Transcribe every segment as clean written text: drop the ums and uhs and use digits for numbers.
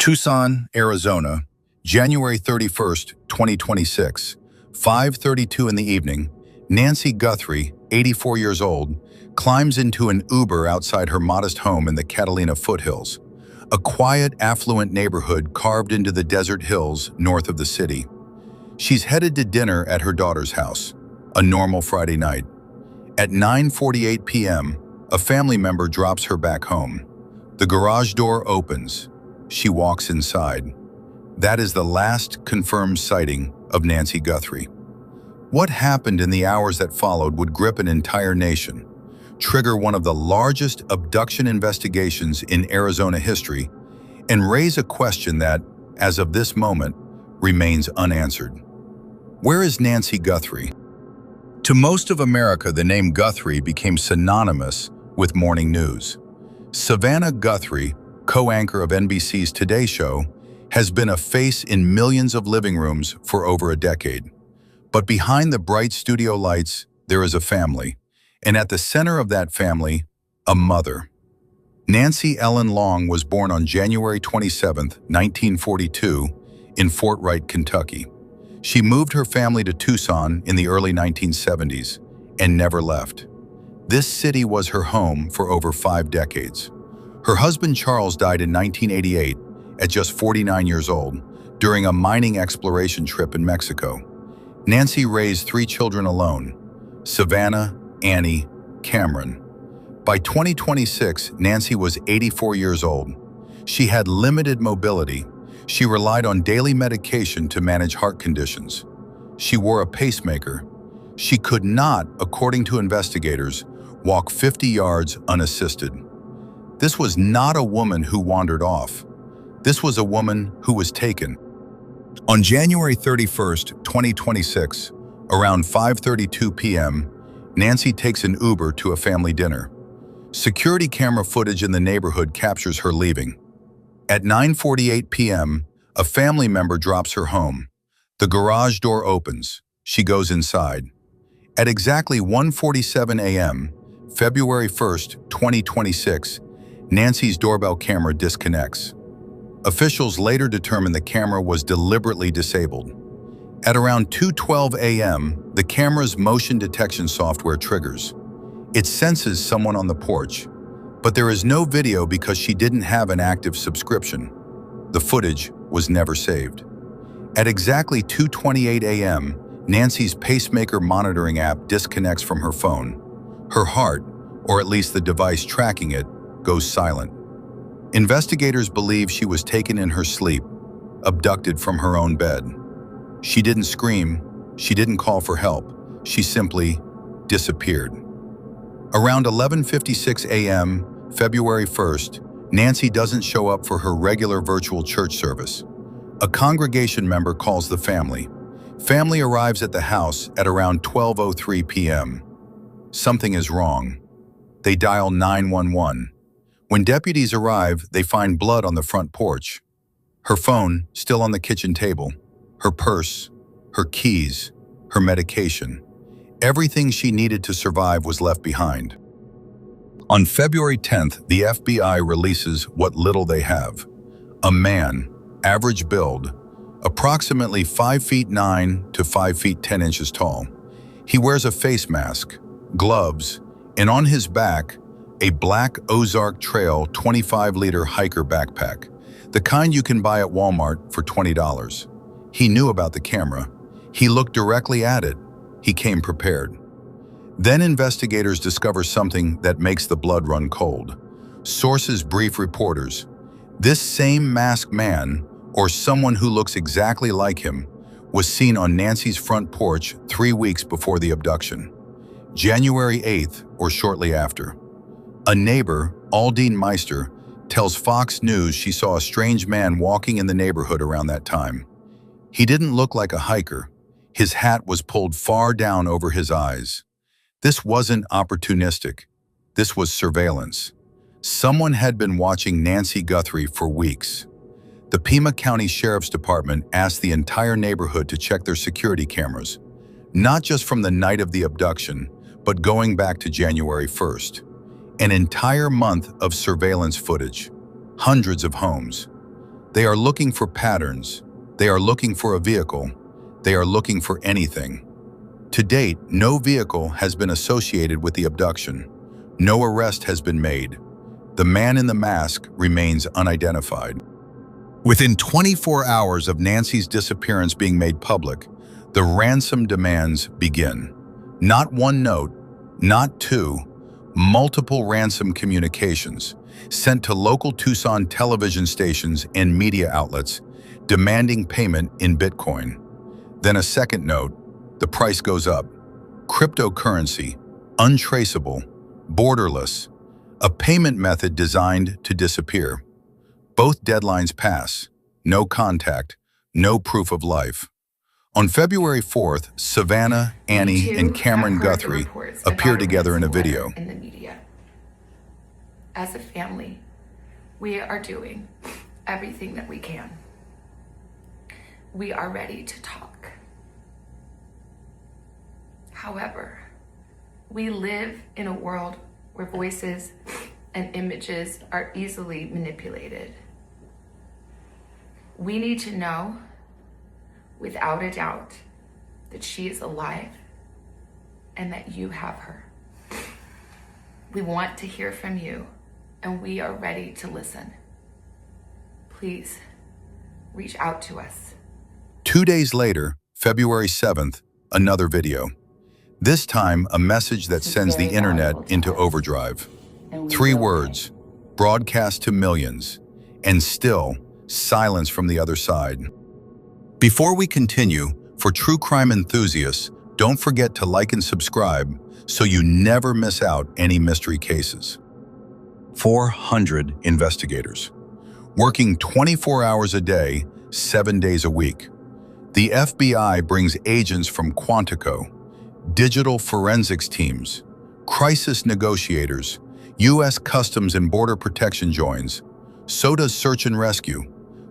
Tucson, Arizona, January 31st, 2026, 5:32 in the evening. Nancy Guthrie, 84 years old, climbs into an Uber outside her modest home in the Catalina foothills, a quiet, affluent neighborhood carved into the desert hills north of the city. She's headed to dinner at her daughter's house, a normal Friday night. At 9:48 p.m., a family member drops her back home. The garage door opens. She walks inside. That is the last confirmed sighting of Nancy Guthrie. What happened in the hours that followed would grip an entire nation, trigger one of the largest abduction investigations in Arizona history, and raise a question that, as of this moment, remains unanswered. Where is Nancy Guthrie? To most of America, the name Guthrie became synonymous with morning news. Savannah Guthrie, co-anchor of NBC's Today Show, has been a face in millions of living rooms for over a decade. But behind the bright studio lights, there is a family, and at the center of that family, a mother. Nancy Ellen Long was born on January 27, 1942, in Fort Wright, Kentucky. She moved her family to Tucson in the early 1970s and never left. This city was her home for over 5 decades. Her husband Charles died in 1988 at just 49 years old during a mining exploration trip in Mexico. Nancy raised 3 children alone: Savannah, Annie, Cameron. By 2026, Nancy was 84 years old. She had limited mobility. She relied on daily medication to manage heart conditions. She wore a pacemaker. She could not, according to investigators, walk 50 yards unassisted. This was not a woman who wandered off. This was a woman who was taken. On January 31st, 2026, around 5:32 p.m., Nancy takes an Uber to a family dinner. Security camera footage in the neighborhood captures her leaving. At 9:48 p.m., a family member drops her home. The garage door opens. She goes inside. At exactly 1:47 a.m., February 1st, 2026, Nancy's doorbell camera disconnects. Officials later determined the camera was deliberately disabled. At around 2:12 a.m., the camera's motion detection software triggers. It senses someone on the porch, but there is no video because she didn't have an active subscription. The footage was never saved. At exactly 2:28 a.m., Nancy's pacemaker monitoring app disconnects from her phone. Her heart, or at least the device tracking it, goes silent. Investigators believe she was taken in her sleep, abducted from her own bed. She didn't scream, she didn't call for help, she simply disappeared. Around 11:56 a.m., February 1st, Nancy doesn't show up for her regular virtual church service. A congregation member calls the family. Family arrives at the house at around 12:03 p.m. Something is wrong. They dial 911. When deputies arrive, they find blood on the front porch. Her phone still on the kitchen table, her purse, her keys, her medication. Everything she needed to survive was left behind. On February 10th, the FBI releases what little they have. A man, average build, approximately 5 feet 9 to 5 feet 10 inches tall. He wears a face mask, gloves, and on his back, a black Ozark Trail 25-liter hiker backpack, the kind you can buy at Walmart for $20. He knew about the camera. He looked directly at it. He came prepared. Then investigators discover something that makes the blood run cold. Sources brief reporters. This same masked man, or someone who looks exactly like him, was seen on Nancy's front porch 3 weeks before the abduction. January 8th, or shortly after. A neighbor, Aldine Meister, tells Fox News she saw a strange man walking in the neighborhood around that time. He didn't look like a hiker. His hat was pulled far down over his eyes. This wasn't opportunistic. This was surveillance. Someone had been watching Nancy Guthrie for weeks. The Pima County Sheriff's Department asked the entire neighborhood to check their security cameras, not just from the night of the abduction, but going back to January 1st. An entire month of surveillance footage, hundreds of homes. They are looking for patterns. They are looking for a vehicle. They are looking for anything. To date, no vehicle has been associated with the abduction. No arrest has been made. The man in the mask remains unidentified. Within 24 hours of Nancy's disappearance being made public, the ransom demands begin. Not one note, not two, multiple ransom communications sent to local Tucson television stations and media outlets demanding payment in Bitcoin. Then a second note, the price goes up. Cryptocurrency, untraceable, borderless, a payment method designed to disappear. Both deadlines pass. No contact, no proof of life. On February 4th, Savannah, Annie, and Cameron Guthrie appear together in a video. In the media. As a family, we are doing everything that we can. We are ready to talk. However, we live in a world where voices and images are easily manipulated. We need to know, without a doubt, that she is alive and that you have her. We want to hear from you, and we are ready to listen. Please reach out to us. 2 days later, February 7th, another video. This time, a message that sends the internet into overdrive. 3 words, broadcast to millions, and still silence from the other side. Before we continue, for true crime enthusiasts, don't forget to like and subscribe so you never miss out any mystery cases. 400 investigators, working 24 hours a day, 7 days a week. The FBI brings agents from Quantico, digital forensics teams, crisis negotiators, U.S. Customs and Border Protection joins. So does search and rescue.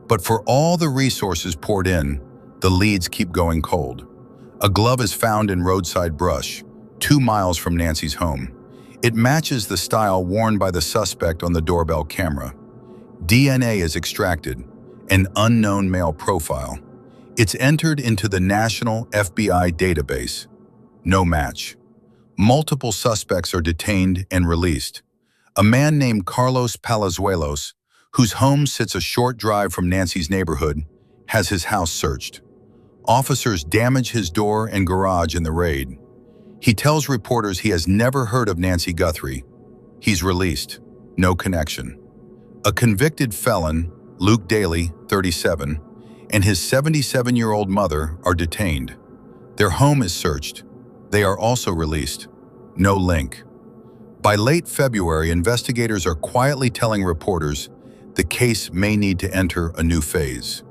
But for all the resources poured in, the leads keep going cold. A glove is found in roadside brush, 2 miles from Nancy's home. It matches the style worn by the suspect on the doorbell camera. DNA is extracted, an unknown male profile. It's entered into the National FBI database. No match. Multiple suspects are detained and released. A man named Carlos Palazuelos, whose home sits a short drive from Nancy's neighborhood, has his house searched. Officers damage his door and garage in the raid. He tells reporters he has never heard of Nancy Guthrie. He's released. No connection. A convicted felon, Luke Daly, 37, and his 77-year-old mother are detained. Their home is searched. They are also released. No link. By late February, investigators are quietly telling reporters the case may need to enter a new phase.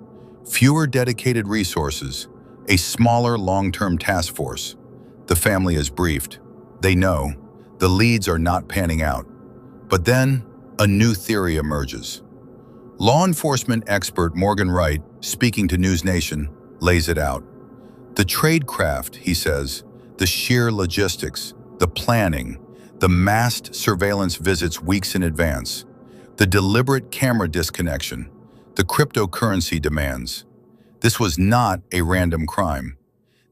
Fewer dedicated resources, a smaller long-term task force. The family is briefed. They know the leads are not panning out. But then, a new theory emerges. Law enforcement expert Morgan Wright, speaking to News Nation, lays it out. The tradecraft, he says, the sheer logistics, the planning, the massed surveillance visits weeks in advance, the deliberate camera disconnection, the cryptocurrency demands. This was not a random crime.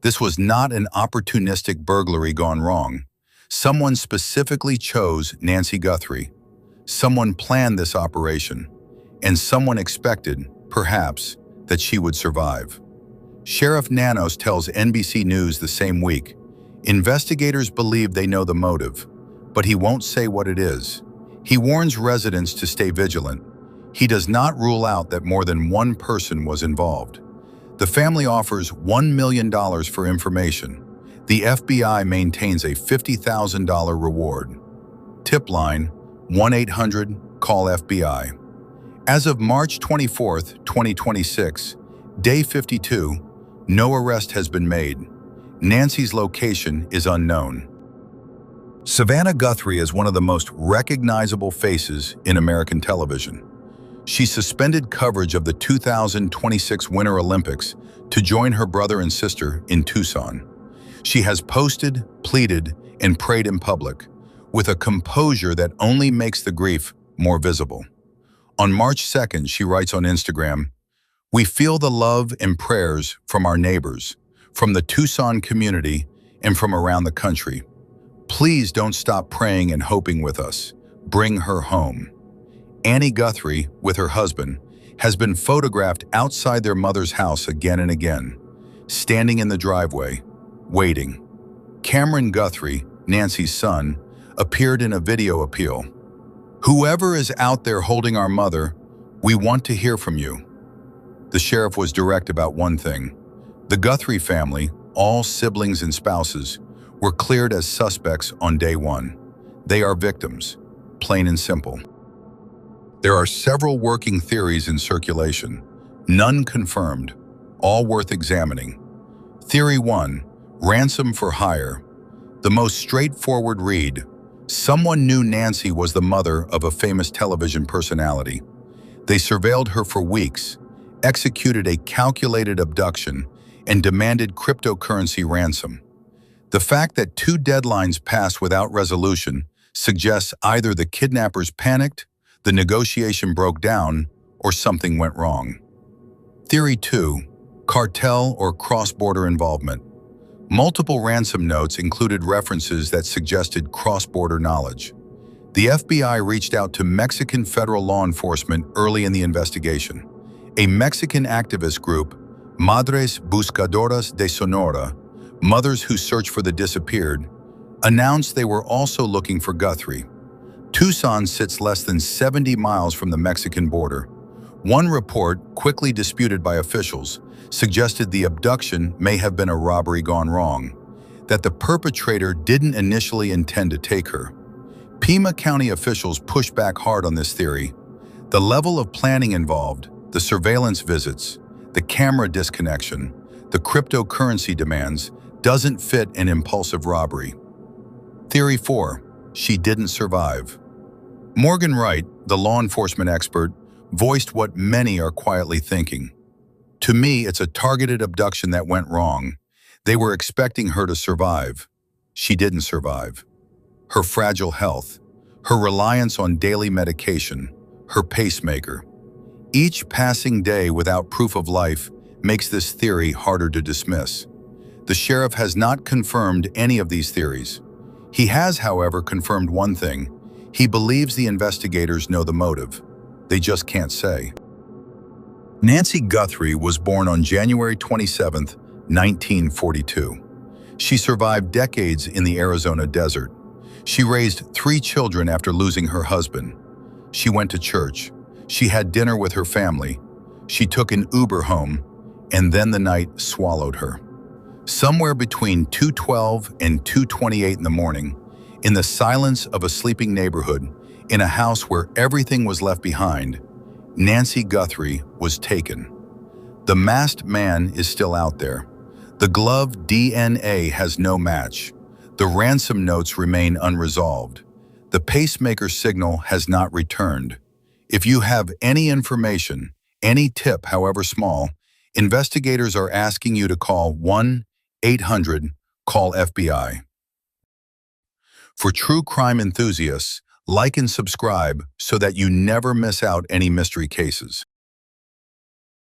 This was not an opportunistic burglary gone wrong. Someone specifically chose Nancy Guthrie. Someone planned this operation, and someone expected, perhaps, that she would survive. Sheriff Nanos tells NBC News the same week, investigators believe they know the motive, but he won't say what it is. He warns residents to stay vigilant. He does not rule out that more than one person was involved. The family offers $1 million for information. The FBI maintains a $50,000 reward. Tip line, 1-800-CALL-FBI. As of March 24, 2026, day 52, no arrest has been made. Nancy's location is unknown. Savannah Guthrie is one of the most recognizable faces in American television. She suspended coverage of the 2026 Winter Olympics to join her brother and sister in Tucson. She has posted, pleaded, and prayed in public, with a composure that only makes the grief more visible. On March 2nd, she writes on Instagram, We feel the love and prayers from our neighbors, from the Tucson community, and from around the country. Please don't stop praying and hoping with us. Bring her home. Annie Guthrie, with her husband, has been photographed outside their mother's house again and again, standing in the driveway, waiting. Cameron Guthrie, Nancy's son, appeared in a video appeal. "Whoever is out there holding our mother, we want to hear from you." The sheriff was direct about one thing. The Guthrie family, all siblings and spouses, were cleared as suspects on day one. They are victims, plain and simple. There are several working theories in circulation, none confirmed, all worth examining. Theory 1, ransom for hire. The most straightforward read: someone knew Nancy was the mother of a famous television personality. They surveilled her for weeks, executed a calculated abduction, and demanded cryptocurrency ransom. The fact that 2 deadlines passed without resolution suggests either the kidnappers panicked, the negotiation broke down, or something went wrong. Theory 2, cartel or cross-border involvement. Multiple ransom notes included references that suggested cross-border knowledge. The FBI reached out to Mexican federal law enforcement early in the investigation. A Mexican activist group, Madres Buscadoras de Sonora, Mothers Who Search for the Disappeared, announced they were also looking for Guthrie. Tucson sits less than 70 miles from the Mexican border. One report, quickly disputed by officials, suggested the abduction may have been a robbery gone wrong, that the perpetrator didn't initially intend to take her. Pima County officials pushed back hard on this theory. The level of planning involved, the surveillance visits, the camera disconnection, the cryptocurrency demands, doesn't fit an impulsive robbery. Theory 4, she didn't survive. Morgan Wright, the law enforcement expert, voiced what many are quietly thinking. "To me, it's a targeted abduction that went wrong. They were expecting her to survive. She didn't survive." Her fragile health, her reliance on daily medication, her pacemaker. Each passing day without proof of life makes this theory harder to dismiss. The sheriff has not confirmed any of these theories. He has, however, confirmed one thing. He believes the investigators know the motive. They just can't say. Nancy Guthrie was born on January 27, 1942. She survived decades in the Arizona desert. She raised 3 children after losing her husband. She went to church. She had dinner with her family. She took an Uber home, and then the night swallowed her. Somewhere between 2:12 and 2:28 in the morning, in the silence of a sleeping neighborhood, in a house where everything was left behind, Nancy Guthrie was taken. The masked man is still out there. The glove DNA has no match. The ransom notes remain unresolved. The pacemaker signal has not returned. If you have any information, any tip, however small, investigators are asking you to call 1-800-CALL-FBI. For true crime enthusiasts, like and subscribe so that you never miss out any mystery cases.